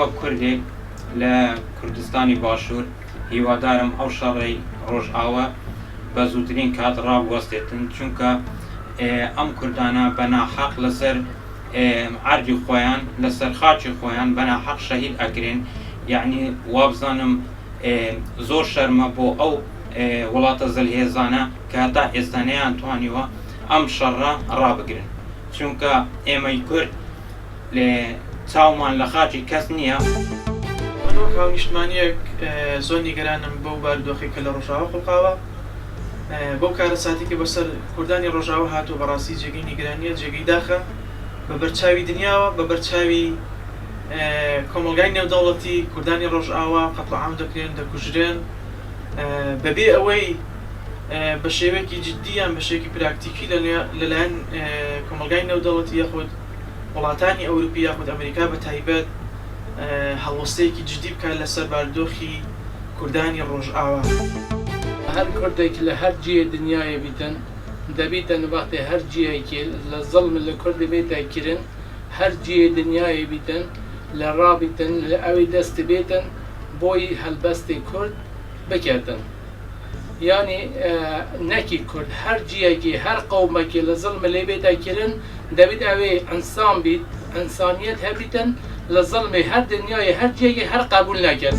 وەک کوردێک لە کوردستانی باشوور هیوادارم ئەو شەڕی ڕۆژئاوا بە زووترین کات ڕابوەستێتن، چونکە ئەم کوردانە بەناحەق لەسەر عەرگی خۆیان لەسەر خاچی خۆیان بەناحەق شەهید ئەکرێن. یعنی وابزانم زۆر شەرمە بۆ ئەو وڵاتە زەلهێزانە کە هەتا ئێستا نەیانتوانیوە ئەم شەڕە ڕابگرن، چونکە ئێمەی کورد چاومان لە خاچی کەس نییە. من وەک هاونیشتمانیەک زۆر نیگەرانم بەو بارودۆخی کە لە ڕۆژاوا خوڵقاوە، بەو کارە ساتی کە بەسەر کوردانی ڕۆژاوا هاتووە بەڕاستی جێگەی نیگەرانیە، جێگەی داخە بە بەرچاوی دنیاوە، بە بەرچاوی کۆمەلگای نێودەوڵەتی کوردانی ڕۆژئاوا قەتڵ عام دەکرێن، دەکوژرێن، بەبێ ئەوەی بە شێوەیەکی جددیان بە شێوەیەکی پراکتیکی لەلایەن کۆمەلگای نێودەوڵەتی یاخود وڵاتانی ئەوروپی یاخود ئەمریکا بە تایبەت هەڵوەستەیەکی جددی بکات لەسەر بارودۆخی کوردانی ڕۆژئاوا. هەر کوردێک لە هەر جێ دنیایە بیتن دەبیتن وەختێ هەر جێیەکی لە زەڵم لە کوردی بێتە کرن، هەر جێ دنیایە بیتن لە ڕابیتن لە ئەوەی دەست بێتن بۆی هەلبەستی کورد بکردن. یعنی نەکی کورد هەر جیەکی هەر قەومێکی لە زەڵم لێ بێتە کرن دەبێت ئەوێ ئینسان بیت، ئینسانیەت هەبیتن لە زەڵمی هەر دنیای هەر جێیەکی هەر قبول نەکرد.